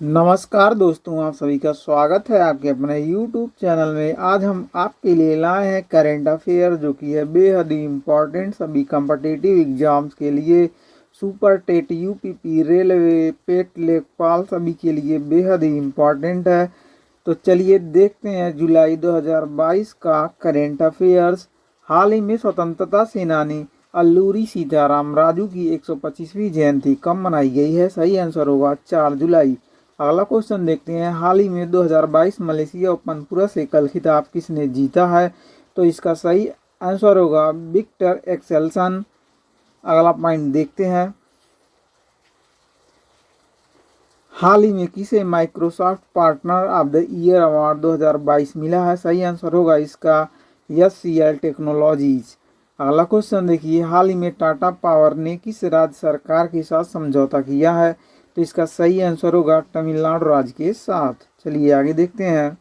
नमस्कार दोस्तों, आप सभी का स्वागत है आपके अपने YouTube चैनल में। आज हम आपके लिए लाए हैं करंट अफेयर, जो कि है बेहद ही इम्पोर्टेंट सभी कम्पिटिटिव एग्जाम्स के लिए। सुपर टेट, यूपीपी, रेलवे, पेट, लेखपाल सभी के लिए बेहद ही इम्पोर्टेंट है। तो चलिए देखते हैं जुलाई 2022 का करंट अफेयर्स। हाल ही में स्वतंत्रता सेनानी अल्लूरी सीताराम राजू की 125वीं जयंती कब मनाई गई है? सही आंसर होगा 4 जुलाई। अगला क्वेश्चन देखते हैं, हाल ही में 2022 मलेशिया ओपन पुरुष एकल खिताब किसने जीता है? तो इसका सही आंसर होगा विक्टर एक्सेल्सन। अगला पॉइंट देखते हैं, हाल ही में किसे Microsoft partner of the year award 2022 मिला है? सही आंसर होगा इसका HCL टेक्नोलॉजीज। अगला क्वेश्चन देखिए, हाल ही में टाटा पावर ने किस राज्य सरकार के साथ समझौता किया है? तो इसका सही आंसर होगा तमिलनाडु राज्य के साथ। चलिए आगे देखते हैं,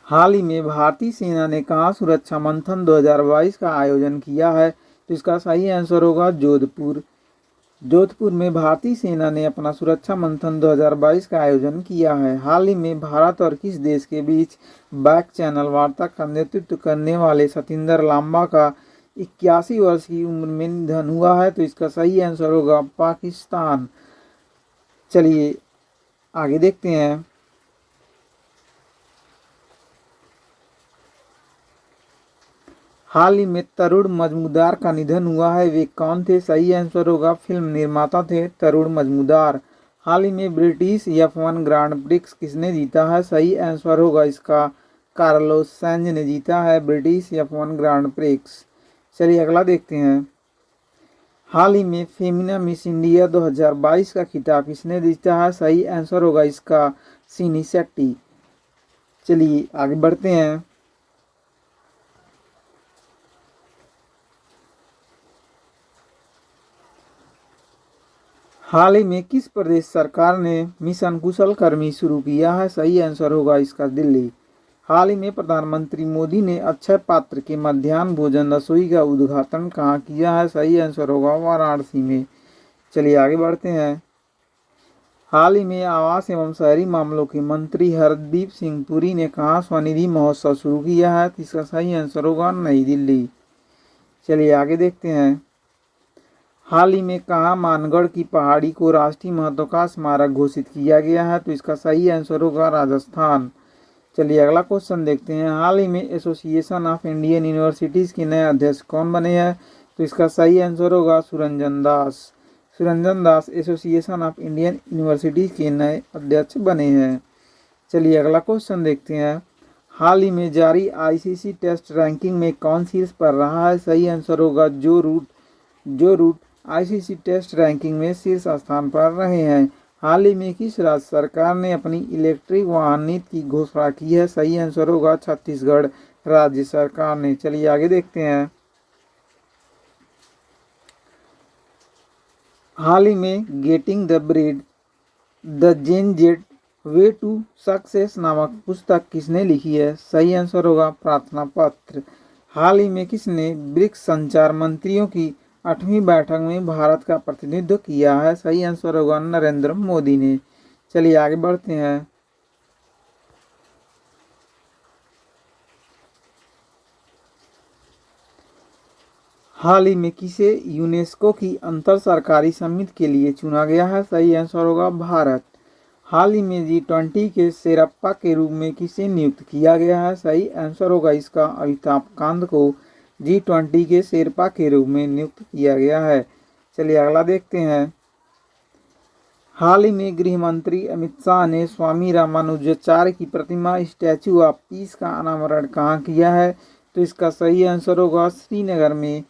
हाल ही में भारतीय सेना ने कहाँ सुरक्षा मंथन 2022 का आयोजन किया है? तो इसका सही आंसर होगा जोधपुर। जोधपुर में भारतीय सेना ने अपना सुरक्षा मंथन 2022 का आयोजन किया है। हाल ही में भारत और किस देश के बीच बैक चैनल वार्ता का नेतृत्व करने वाले सतिंदर लांबा का 81 वर्ष की उम्र में निधन हुआ है? तो इसका सही आंसर होगा पाकिस्तान। चलिए आगे देखते हैं, हाल ही में तरुण मजमूदार का निधन हुआ है, वे कौन थे? सही आंसर होगा फिल्म निर्माता थे तरुण मजमूदार। हाल ही में ब्रिटिश F1 ग्रांड प्रिक्स किसने जीता है? सही आंसर होगा इसका कार्लोस सैंज ने जीता है ब्रिटिश F1 ग्रांड प्रिक्स। चलिए अगला देखते हैं, हाल ही में फेमिना मिस इंडिया 2022 का खिताब किसने जीता है? सही आंसर होगा इसका सिनी शेट्टी। चलिए आगे बढ़ते हैं, हाल ही में किस प्रदेश सरकार ने मिशन कुशल कर्मी शुरू किया है? सही आंसर होगा इसका दिल्ली। हाल ही में प्रधानमंत्री मोदी ने अक्षय पात्र के मध्याह्न भोजन रसोई का उद्घाटन कहाँ किया है? सही आंसर होगा वाराणसी में। चलिए आगे बढ़ते हैं, हाल ही में आवास एवं शहरी मामलों के मंत्री हरदीप सिंह पुरी ने कहाँ स्वनिधि महोत्सव शुरू किया है? इसका सही आंसर होगा नई दिल्ली। चलिए आगे देखते हैं, हाल ही में कहाँ मानगढ़ की पहाड़ी को राष्ट्रीय महत्व का स्मारक घोषित किया गया है? तो इसका सही आंसर होगा राजस्थान। चलिए अगला क्वेश्चन देखते हैं, हाल ही में एसोसिएशन ऑफ इंडियन यूनिवर्सिटीज़ के नए अध्यक्ष कौन बने हैं? तो इसका सही आंसर होगा सुरंजन दास। सुरंजन दास एसोसिएशन ऑफ इंडियन यूनिवर्सिटीज़ के नए अध्यक्ष बने हैं। चलिए अगला क्वेश्चन देखते हैं, हाल ही में जारी ICC टेस्ट रैंकिंग में कौन शीर्ष पर रहा है? सही आंसर होगा जो रूट ICC टेस्ट रैंकिंग में शीर्ष स्थान पर रहे हैं। हाल ही में किस राज्य सरकार ने अपनी इलेक्ट्रिक वाहन नीति की घोषणा की है? सही आंसर होगा छत्तीसगढ़ राज्य सरकार ने। चलिए आगे देखते हैं, हाल ही में getting the bread the Gen Z way to success नामक पुस्तक किसने लिखी है? सही आंसर होगा प्रार्थना पत्र। हाल ही में किसने ब्रिक्स संचार मंत्रियों की 8वीं बैठक में भारत का प्रतिनिधित्व किया है? सही आंसर होगा नरेंद्र मोदी ने। चलिए आगे बढ़ते हैं, हाल ही में किसे यूनेस्को की अंतर सरकारी समिति के लिए चुना गया है? सही आंसर होगा भारत। हाल ही में G20 के शेरप्पा के रूप में किसे नियुक्त किया गया है? सही आंसर होगा इसका अमिताभ कांत को G20 के शेरपा के रूप में नियुक्त किया गया है। चलिए अगला देखते हैं, हाल ही में गृह मंत्री अमित शाह ने स्वामी रामानुजाचार्य की प्रतिमा स्टैचू ऑफ पीस का अनावरण कहाँ किया है? तो इसका सही आंसर होगा श्रीनगर में।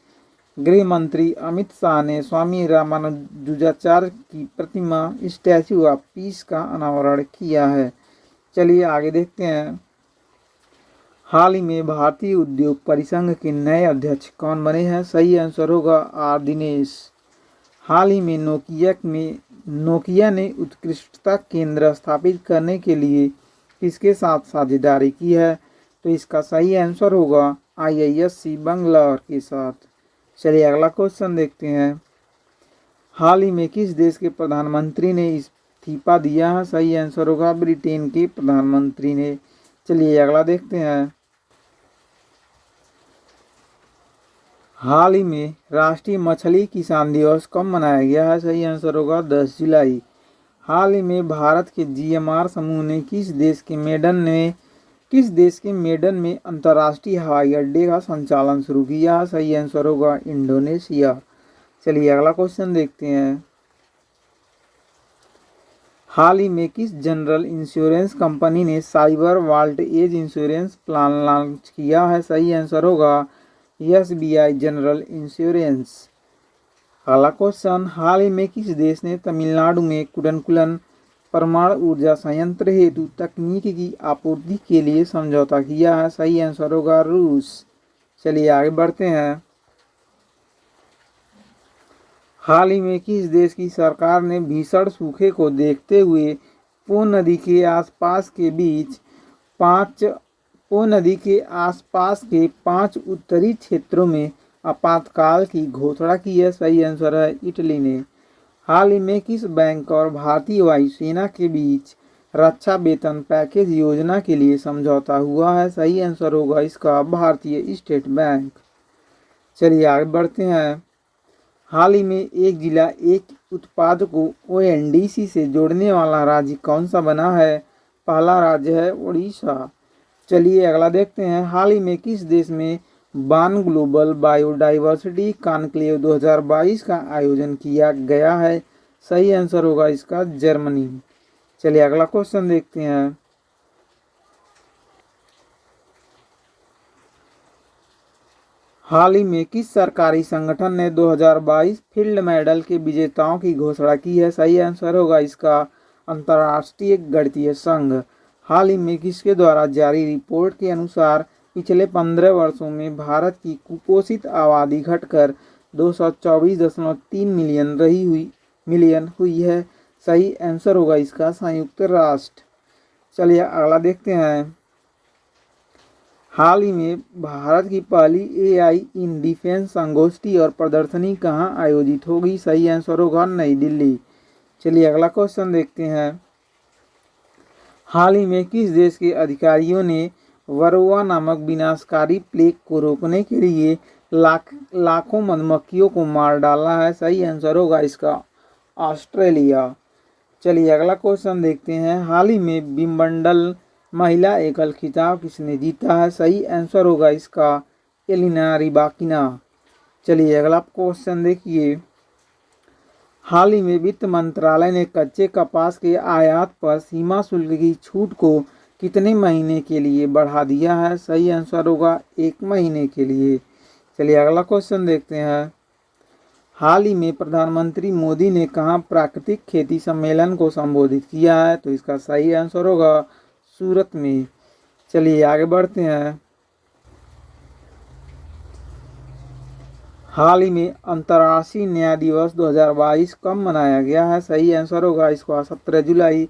गृह मंत्री अमित शाह ने स्वामी रामानुजाचार्य की प्रतिमा स्टैचू ऑफ पीस का अनावरण किया है। चलिए आगे देखते हैं, हाल ही में भारतीय उद्योग परिसंघ के नए अध्यक्ष कौन बने हैं? सही आंसर होगा R दिनेश। हाल ही में नोकिया ने उत्कृष्टता केंद्र स्थापित करने के लिए किसके साथ साझेदारी की है? तो इसका सही आंसर होगा IISc बंगलौर के साथ। चलिए अगला क्वेश्चन देखते हैं, हाल ही में किस देश के प्रधानमंत्री ने इस्तीफा दिया है? सही आंसर होगा ब्रिटेन के प्रधानमंत्री ने। चलिए अगला देखते हैं। हाल ही में राष्ट्रीय मछली किसान दिवस कब मनाया गया है? सही आंसर होगा 10 जुलाई। हाल ही में भारत के जीएमआर समूह ने किस देश के मेडन में अंतर्राष्ट्रीय हवाई अड्डे का संचालन शुरू किया है? सही आंसर होगा इंडोनेशिया। चलिए अगला क्वेश्चन देखते हैं। हाल ही में किस जनरल इंश्योरेंस कंपनी ने cyber vault edge insurance plan launch किया है? सही आंसर होगा एसबीआई जनरल इंश्योरेंस। अगला क्वेश्चन, हाल ही में किस देश ने तमिलनाडु में कुडनकुलन परमाणु ऊर्जा संयंत्र हेतु तकनीक की आपूर्ति के लिए समझौता किया है? सही आंसर होगा रूस। चलिए आगे बढ़ते हैं। हाल ही में किस देश की सरकार ने भीषण सूखे को देखते हुए पो नदी के आसपास के 5 उत्तरी क्षेत्रों में आपातकाल की घोषणा की है? सही आंसर है इटली ने। हाल ही में किस बैंक और भारतीय वायुसेना के बीच रक्षा वेतन पैकेज योजना के लिए समझौता हुआ है? सही आंसर होगा इसका भारतीय स्टेट बैंक। चलिए आगे बढ़ते हैं। हाल ही में एक जिला एक उत्पाद को ओएनडीसी से जोड़ने वाला राज्य कौन सा बना है? पहला राज्य है उड़ीसा। चलिए अगला देखते हैं। हाल ही में किस देश में बान ग्लोबल बायोडाइवर्सिटी कॉन्क्लेव 2022 का आयोजन किया गया है? सही आंसर होगा इसका जर्मनी। चलिए अगला क्वेश्चन देखते हैं। हाल ही में किस सरकारी संगठन ने 2022 फील्ड मेडल के विजेताओं की घोषणा की है? सही आंसर होगा इसका अंतर्राष्ट्रीय गणितीय संघ। हाल ही में किसके द्वारा जारी रिपोर्ट के अनुसार पिछले 15 वर्षों में भारत की कुपोषित आबादी घटकर 224.3 मिलियन हुई है? सही आंसर होगा इसका संयुक्त राष्ट्र। चलिए अगला देखते हैं। हाल ही में भारत की पहली एआई इन डिफेंस संगोष्ठी और प्रदर्शनी कहाँ आयोजित होगी? सही आंसर होगा नई दिल्ली। चलिए अगला क्वेश्चन देखते हैं। हाल ही में किस देश के अधिकारियों ने वरोवा नामक विनाशकारी प्लेग को रोकने के लिए लाखों मधुमक्खियों को मार डाला है? सही आंसर होगा इसका ऑस्ट्रेलिया। चलिए अगला क्वेश्चन देखते हैं। हाल ही में विंबलडन महिला एकल खिताब किसने जीता है? सही आंसर होगा इसका एलिना रिबाकिना। चलिए अगला क्वेश्चन देखिए। हाल ही में वित्त मंत्रालय ने कच्चे कपास के आयात पर सीमा शुल्क की छूट को कितने महीने के लिए बढ़ा दिया है? सही आंसर होगा 1 महीने के लिए। चलिए अगला क्वेश्चन देखते हैं। हाल ही में प्रधानमंत्री मोदी ने कहाँ प्राकृतिक खेती सम्मेलन को संबोधित किया है? तो इसका सही आंसर होगा सूरत में। चलिए आगे बढ़ते हैं। हाल ही में अंतर्राष्ट्रीय न्याय दिवस 2022 कब मनाया गया है? सही आंसर होगा इसका 17 जुलाई।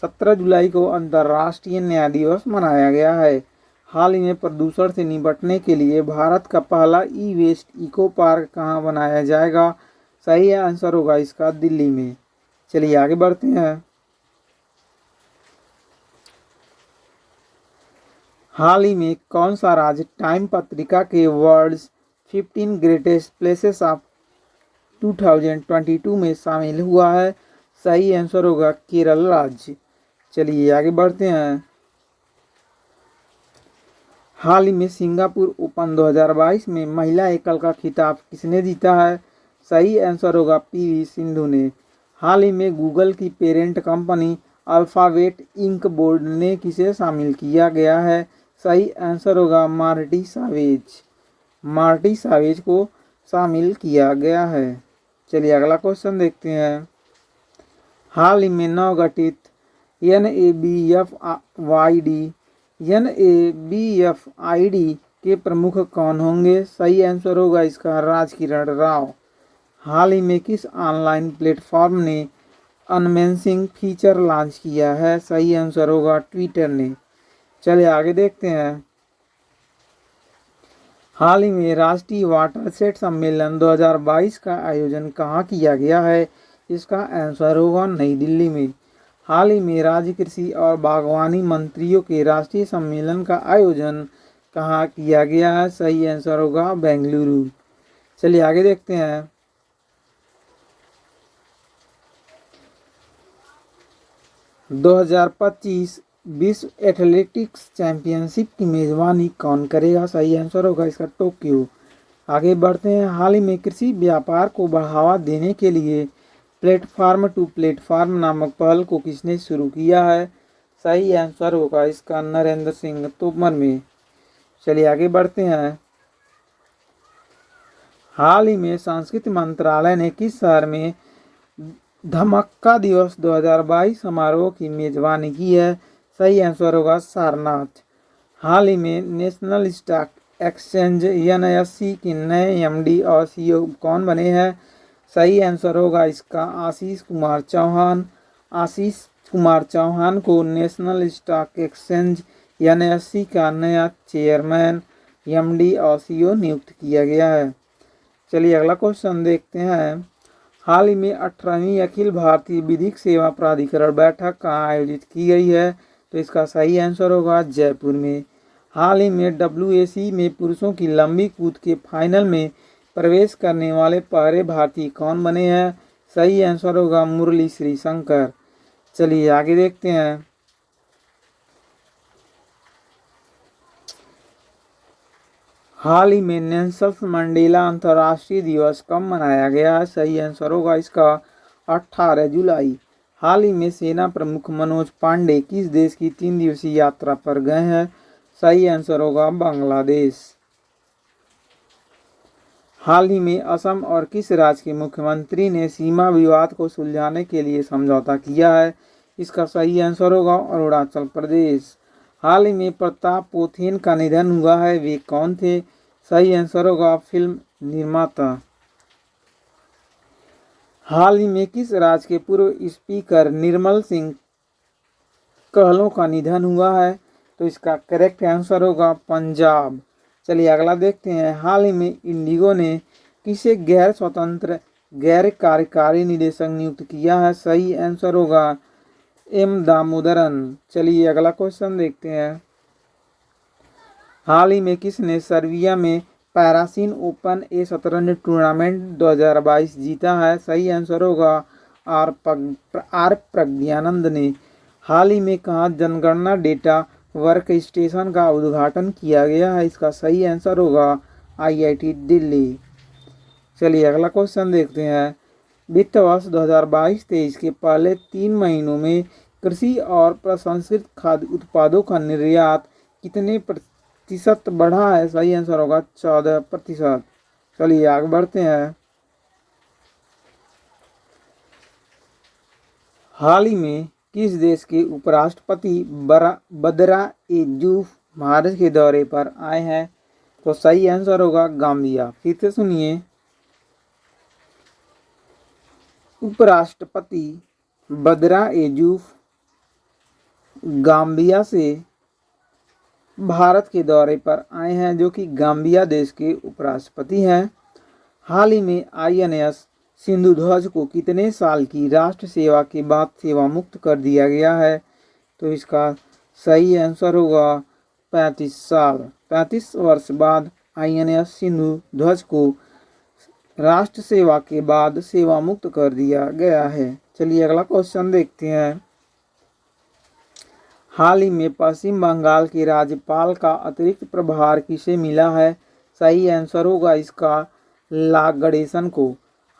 17 जुलाई को अंतर्राष्ट्रीय न्याय दिवस मनाया गया है। हाल ही में प्रदूषण से निपटने के लिए भारत का पहला ई वेस्ट इको पार्क कहाँ बनाया जाएगा? सही आंसर होगा इसका दिल्ली में। चलिए आगे बढ़ते हैं। हाल ही में कौन सा राज्य टाइम पत्रिका के वर्ल्ड्स 15 ग्रेटेस्ट प्लेसेस ऑफ 2022 में शामिल हुआ है? सही आंसर होगा केरल राज्य। चलिए आगे बढ़ते हैं। हाल ही में सिंगापुर ओपन 2022 में महिला एकल का खिताब किसने जीता है? सही आंसर होगा पीवी सिंधु ने। हाल ही में गूगल की parent company Alphabet Inc board ने किसे शामिल किया गया है? सही आंसर होगा मार्टी सावेज को शामिल किया गया है। चलिए अगला क्वेश्चन देखते हैं। हाल ही में नवगठित NABFID के प्रमुख कौन होंगे? सही आंसर होगा इसका राजकिरण राव। हाल ही में किस ऑनलाइन प्लेटफॉर्म ने अनमेंसिंग फीचर लॉन्च किया है? सही आंसर होगा ट्विटर ने। चलिए आगे देखते हैं। हाल ही में राष्ट्रीय वाटरशेड सम्मेलन 2022 का आयोजन कहाँ किया गया है? इसका आंसर होगा नई दिल्ली में। हाल ही में राज्य कृषि और बागवानी मंत्रियों के राष्ट्रीय सम्मेलन का आयोजन कहाँ किया गया है? सही आंसर होगा बेंगलुरु। चलिए आगे देखते हैं। 2025 विश्व एथलेटिक्स चैंपियनशिप की मेजबानी कौन करेगा? सही आंसर होगा इसका टोक्यो। आगे बढ़ते हैं। हाल ही में कृषि व्यापार को बढ़ावा देने के लिए प्लेटफार्म टू प्लेटफार्म नामक पहल को किसने शुरू किया है? सही आंसर होगा इसका नरेंद्र सिंह तोमर में। चलिए आगे बढ़ते हैं। हाल ही में संस्कृति मंत्रालय ने किस शहर में धमक्का दिवस 2022 समारोह की मेजबानी की है? सही आंसर होगा सारनाथ। हाल ही में नेशनल स्टॉक एक्सचेंज NSE के नए MD और CEO कौन बने हैं? सही आंसर होगा इसका आशीष कुमार चौहान। आशीष कुमार चौहान को नेशनल स्टॉक एक्सचेंज NSE का नया चेयरमैन MD और CEO नियुक्त किया गया है। चलिए अगला क्वेश्चन देखते हैं। हाल ही में 18वीं अखिल भारतीय विधिक सेवा प्राधिकरण बैठक कहाँ आयोजित की गई है? तो इसका सही आंसर होगा जयपुर में। हाल ही में WAC में पुरुषों की लंबी कूद के फाइनल में प्रवेश करने वाले पहले भारतीय कौन बने हैं? सही आंसर होगा मुरली श्रीशंकर। चलिए आगे देखते हैं। हाल ही में नेल्सन मंडेला अंतर्राष्ट्रीय दिवस कब मनाया गया है? सही आंसर होगा इसका 18 जुलाई। हाल ही में सेना प्रमुख मनोज पांडे किस देश की 3 दिवसीय यात्रा पर गए हैं? सही आंसर होगा बांग्लादेश। हाल ही में असम और किस राज्य के मुख्यमंत्री ने सीमा विवाद को सुलझाने के लिए समझौता किया है? इसका सही आंसर होगा अरुणाचल प्रदेश। हाल ही में प्रताप पोथेन का निधन हुआ है, वे कौन थे? सही आंसर होगा फिल्म निर्माता। हाल ही में किस राज्य के पूर्व स्पीकर निर्मल सिंह कहलों का निधन हुआ है? तो इसका करेक्ट आंसर होगा पंजाब। चलिए अगला देखते हैं। हाल ही में इंडिगो ने किसे गैर स्वतंत्र गैर कार्यकारी निदेशक नियुक्त किया है? सही आंसर होगा M दामोदरन। चलिए अगला क्वेश्चन देखते हैं। हाल ही में किसने सर्बिया में पैरासिन ओपन शतरंज टूर्नामेंट 2022 जीता है? सही आंसर होगा आर प्रज्ञानंद ने। हाल ही में कहाँ जनगणना डेटा वर्क स्टेशन का उद्घाटन किया गया है? इसका सही आंसर होगा IIT दिल्ली। चलिए अगला क्वेश्चन देखते हैं। वित्त वर्ष 2022-23 के पहले 3 महीनों में कृषि और प्रसंस्कृत खाद्य उत्पादों का निर्यात कितने प्रतिशत बढ़ा है? सही आंसर होगा 14%। चलिए आगे बढ़ते हैं। हाल ही में किस देश के उपराष्ट्रपति बदरा एजूफ भारत के दौरे पर आए हैं? तो सही आंसर होगा गाम्बिया। फिर से सुनिए। उपराष्ट्रपति बदरा एजूफ गाम्बिया से भारत के दौरे पर आए हैं, जो कि गाम्बिया देश के उपराष्ट्रपति हैं। हाल ही में INS सिंधुध्वज को कितने साल की राष्ट्र सेवा के बाद सेवा मुक्त कर दिया गया है? तो इसका सही आंसर होगा 35 साल। 35 वर्ष बाद INS सिंधुध्वज को राष्ट्र सेवा के बाद सेवा मुक्त कर दिया गया है। चलिए अगला क्वेश्चन देखते हैं। हाल ही में पश्चिम बंगाल के राज्यपाल का अतिरिक्त प्रभार किसे मिला है? सही आंसर होगा इसका ला गणेशन को।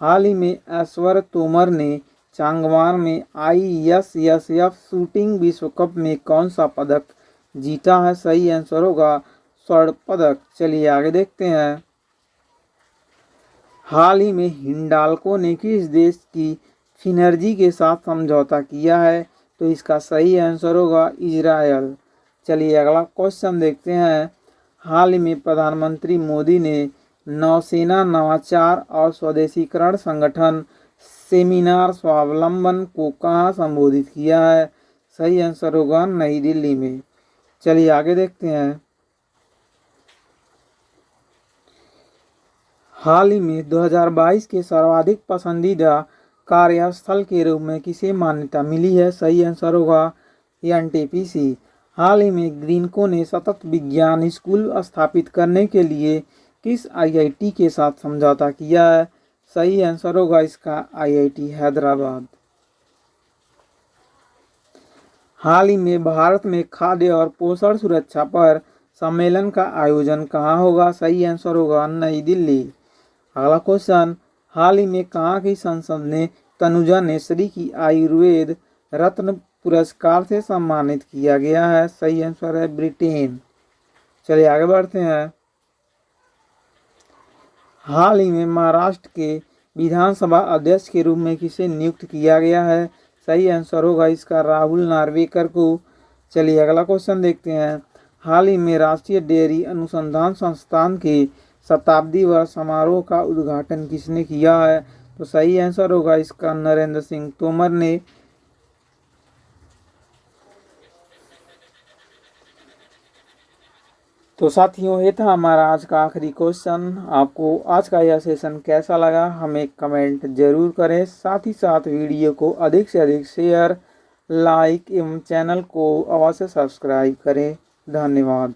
हाल ही में ऐश्वर्य तोमर ने चांगवान में ISSF शूटिंग विश्व कप में कौन सा पदक जीता है? सही आंसर होगा स्वर्ण पदक। चलिए आगे देखते हैं। हाल ही में हिंडाल्को ने किस देश की फिनर्जी के साथ समझौता किया है? तो इसका सही आंसर होगा इजरायल। चलिए अगला क्वेश्चन देखते हैं। हाल ही में प्रधानमंत्री मोदी ने नौसेना नवाचार और स्वदेशीकरण संगठन सेमिनार स्वावलंबन को कहाँ संबोधित किया है? सही आंसर होगा नई दिल्ली में। चलिए आगे देखते हैं। हाल ही में 2022 के सर्वाधिक पसंदीदा कार्यस्थल के रूप में किसे मान्यता मिली है? सही आंसर होगा एनटीपीसी। हाल ही में ग्रीनको ने सतत विज्ञान स्कूल स्थापित करने के लिए किस आईआईटी के साथ समझौता किया है? सही आंसर होगा इसका आईआईटी हैदराबाद। हाल ही में भारत में खाद्य और पोषण सुरक्षा पर सम्मेलन का आयोजन कहाँ होगा? सही आंसर होगा नई दिल्ली। अगला क्वेश्चन, हाल ही में कहाँ की संसद ने तनुजा नेसरी की आयुर्वेद रत्न पुरस्कार से सम्मानित किया गया है? सही आंसर है ब्रिटेन। चलिए आगे बढ़ते हैं। हाल ही में महाराष्ट्र के विधानसभा अध्यक्ष के रूप में किसे नियुक्त किया गया है? सही आंसर होगा इसका राहुल नार्वेकर को। चलिए अगला क्वेश्चन देखते हैं। हाल ही में राष्ट्रीय डेयरी अनुसंधान संस्थान के शताब्दी वर्ष समारोह का उद्घाटन किसने किया है? तो सही आंसर होगा इसका नरेंद्र सिंह तोमर ने। तो साथियों, ये था हमारा आज का आखिरी क्वेश्चन। आपको आज का यह सेशन कैसा लगा हमें कमेंट जरूर करें। साथ ही साथ वीडियो को अधिक से अधिक शेयर, लाइक एवं चैनल को अवश्य सब्सक्राइब करें। धन्यवाद।